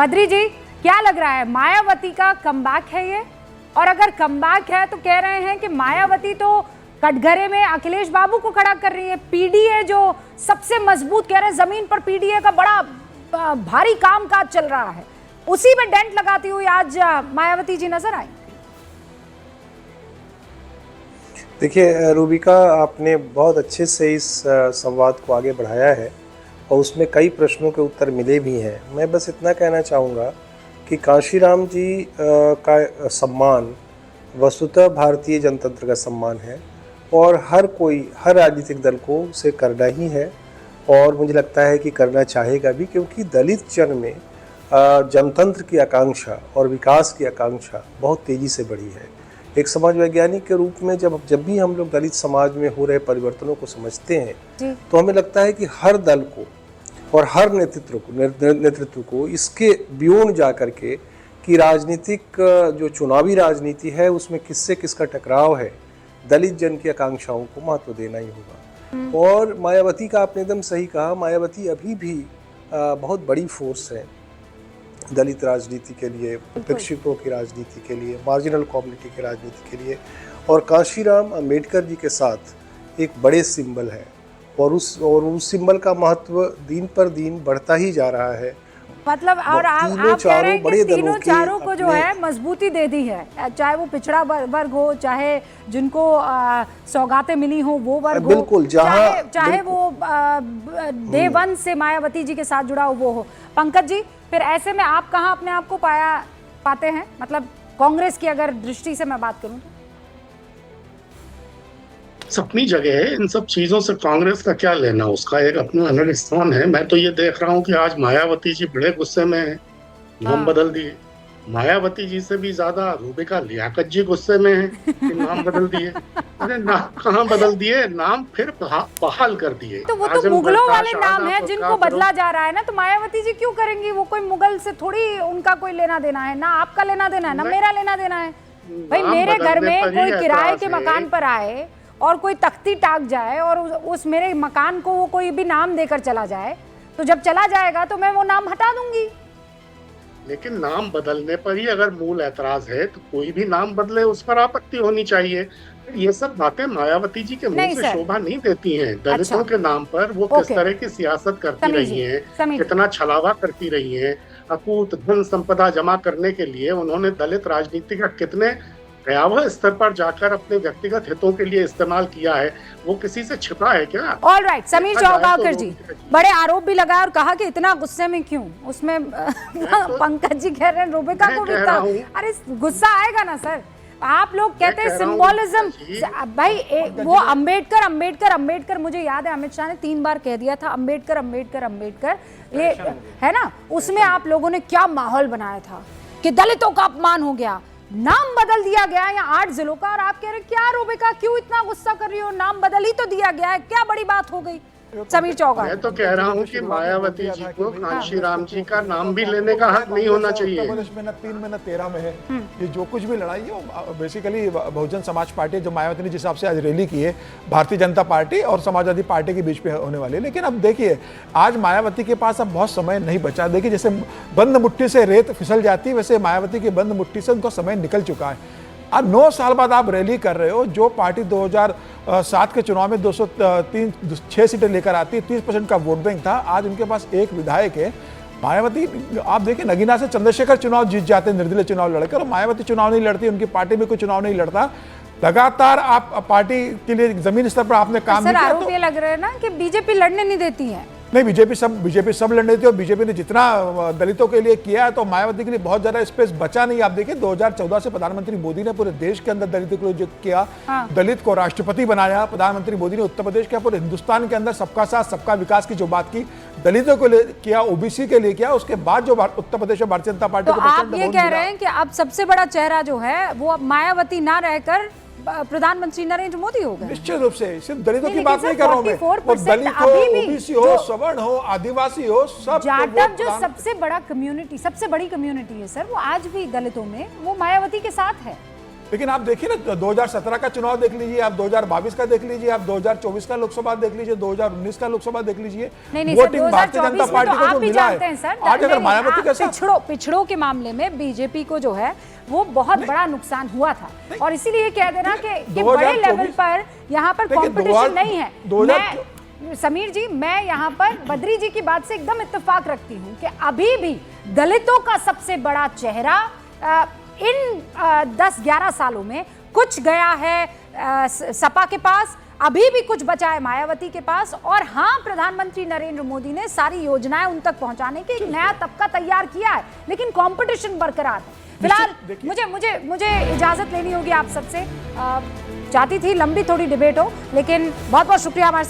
बद्री जी, क्या लग रहा है, मायावती का कमबैक है ये? और अगर कमबैक है तो कह रहे हैं कि मायावती तो कटघरे में अखिलेश बाबू को खड़ा कर रही है, पीडीए जो सबसे मजबूत, कह रहे हैं जमीन पर पीडीए का बड़ा भारी कामकाज चल रहा है, उसी में डेंट लगाती हुई आज मायावती जी नजर आई। देखिए रूबिका, आपने बहुत अच्छे से इस संवाद को आगे बढ़ाया है और उसमें कई प्रश्नों के उत्तर मिले भी हैं। मैं बस इतना कहना चाहूँगा कि कांशीराम जी का सम्मान वस्तुतः भारतीय जनतंत्र का सम्मान है और हर कोई, हर राजनीतिक दल को उसे करना ही है और मुझे लगता है कि करना चाहेगा भी, क्योंकि दलित जन में जनतंत्र की आकांक्षा और विकास की आकांक्षा बहुत तेज़ी से बढ़ी है। एक समाज वैज्ञानिक के रूप में जब भी हम लोग दलित समाज में हो रहे परिवर्तनों को समझते हैं तो हमें लगता है कि हर दल को और हर नेतृत्व को इसके बियॉन्ड जा कर के कि राजनीतिक जो चुनावी राजनीति है उसमें किससे किसका टकराव है, दलित जन की आकांक्षाओं को महत्व देना ही होगा। और मायावती का आपने एकदम सही कहा, मायावती अभी भी बहुत बड़ी फोर्स है दलित राजनीति के लिए, उपेक्षितों की राजनीति के लिए, मार्जिनल कम्युनिटी की राजनीति के लिए। और कांशीराम अंबेडकर जी के साथ एक बड़े सिंबल है और उस सिंबल का महत्व दिन पर दिन बढ़ता ही जा रहा है। मतलब और आप कह रहे हैं कि तीनों चारों को जो है मजबूती दे दी है, चाहे वो पिछड़ा वर्ग हो, चाहे जिनको सौगातें मिली हो वो वर्ग हो, बिल्कुल, चाहे वो डे वन से मायावती जी के साथ जुड़ा हो वो हो। पंकज जी, फिर ऐसे में आप कहाँ अपने आप को पाते हैं, मतलब कांग्रेस की अगर दृष्टि से मैं बात करूं तो? अपनी जगह है, इन सब चीजों से कांग्रेस का क्या लेना, उसका एक अपना अलग स्थान है। मैं तो ये देख रहा हूँ कि आज मायावती जी बड़े गुस्से में है, नाम बदल दिए। मायावती जी से भी ज्यादा रूबिका लियाकत जी गुस्से में है कि नाम बदल दिए। अरे नाम कहाँ बदल दिए, नाम फिर बहाल कर दिए। तो वो तो मुगलों वाले नाम है जिनको बदला जा रहा है ना, तो मायावती जी क्यों करेंगी? वो कोई मुगल से थोड़ी उनका कोई लेना देना है, ना आपका लेना देना है ना मेरा लेना देना है। भाई मेरे घर में कोई किराए के मकान पर आए और कोई तख्ती टाक जाए और उस मेरे मकान को वो कोई भी नाम देकर चला जाए, तो जब चला जाएगा तो मैं वो नाम हटा दूंगी। लेकिन नाम बदलने पर ही अगर मूल ऐतराज है तो कोई भी नाम बदले उस पर आपत्ति होनी चाहिए। ये सब बातें मायावती जी के मुंह से शोभा नहीं देती हैं। दलितों के नाम पर वो किस तरह की सियासत करती रही हैं, कितना छलावा करती रही हैं, अकूत धन संपदा जमा करने के लिए उन्होंने दलित राजनीति का कितने भयावह स्तर पर जाकर अपने व्यक्तिगत हितों के लिए इस्तेमाल किया है, वो किसी से छिपा है क्या? ऑल राइट, समीर चौगाकर जी बड़े आरोप भी लगाए और कहा कि इतना गुस्से में क्यों, उसमें पंकज जी कह रहे हैं रूबिका को भी, अरे गुस्सा आएगा ना सर। आप लोग कहते हैं सिंबोलिज्म, भाई वो अंबेडकर, मुझे याद है अमित शाह ने 3 बार कह दिया था अंबेडकर, ये है ना, उसमें आप लोगों ने क्या माहौल बनाया था कि दलितों का अपमान हो गया, नाम बदल दिया गया है 8 जिलों का, और आप कह रहे क्या रूबिका क्यों इतना गुस्सा कर रही हो, नाम बदल ही तो दिया गया है, क्या बड़ी बात हो गई? समीर चौगाकर, मैं तो कह रहा हूँ कि मायावती जी को कांशीराम जी का नाम भी लेने का हक नहीं होना चाहिए। 3 मिनट 13 में है ये जो कुछ भी लड़ाई है बेसिकली बहुजन समाज पार्टी, जो मायावती ने जिस हिसाब से आज रैली की है, भारतीय जनता पार्टी और समाजवादी पार्टी के बीच में होने वाली है। लेकिन अब देखिए आज मायावती के पास अब बहुत समय नहीं बचा। देखिए जैसे बंद मुट्ठी से रेत फिसल जाती है, वैसे मायावती की बंद मुट्ठी से उनका समय निकल चुका है। अब 9 साल बाद आप रैली कर रहे हो, जो पार्टी 2007 के चुनाव में 206 सीटें लेकर आती है, 30% का वोट बैंक था, आज उनके पास एक विधायक है। मायावती आप देखिए नगीना से चंद्रशेखर चुनाव जीत जाते हैं निर्दलीय चुनाव लड़कर, और मायावती चुनाव नहीं लड़ती, उनकी पार्टी में कोई चुनाव नहीं लड़ता। लगातार आप पार्टी के लिए जमीनी स्तर पर आपने काम किया। आरोप ये लग रहा है ना कि बीजेपी लड़ने नहीं देती है। नहीं, बीजेपी सब लड़ने देती है, और बीजेपी ने जितना दलितों के लिए किया है तो मायावती के लिए बहुत ज्यादा स्पेस बचा नहीं। आप देखिए 2014 से प्रधानमंत्री मोदी ने पूरे देश के अंदर दलितों के लिए जो किया, दलित को राष्ट्रपति बनाया प्रधानमंत्री मोदी ने, उत्तर प्रदेश के पूरे हिंदुस्तान के अंदर सबका साथ सबका विकास की जो बात की, दलितों को लिए किया, ओबीसी के लिए किया। उसके बाद जो उत्तर प्रदेश में भारतीय जनता पार्टी को आप ये कह रहे हैं कि अब सबसे बड़ा चेहरा जो है वो मायावती ना रहकर प्रधानमंत्री नरेंद्र मोदी हो गए। निश्चित रूप से, सिर्फ दलितों की बात नहीं कर रहा हूं मैं, वो दलित हो, ओबीसी हो, सवर्ण हो, आदिवासी हो, सब जाटव जो सबसे बड़ी कम्युनिटी है सर, वो आज भी दलितों में वो मायावती के साथ है। लेकिन आप देखिए ना 2017 का चुनाव देख लीजिए, आप 2022 का देख लीजिए, आप 2024 का लोकसभा देख लीजिए, 2019 का लोकसभा देख लीजिए। नहीं वोटिंग भारतीय जनता पार्टी को जो मिला है, आज अगर मायावती के साथ पिछड़ों के मामले में बीजेपी को जो है वो बहुत बड़ा नुकसान हुआ था, और इसीलिए कह देना कि बड़े लेवल पर यहाँ पर कंपटीशन नहीं है। समीर जी, मैं यहाँ पर बद्री जी की बात से एकदम इत्तेफाक रखती हूँ कि अभी भी दलितों का सबसे बड़ा चेहरा इन 10-11 सालों में कुछ गया है सपा के पास, अभी भी कुछ बचा है मायावती के पास, और हाँ, प्रधानमंत्री नरेंद्र मोदी ने सारी योजनाएं उन तक पहुंचाने के एक नया तबका तैयार किया है, लेकिन कंपटीशन बरकरार है। फिलहाल मुझे इजाजत लेनी होगी आप सबसे। चाहती थी लंबी थोड़ी डिबेट हो, लेकिन बहुत बहुत शुक्रिया हमारे साथ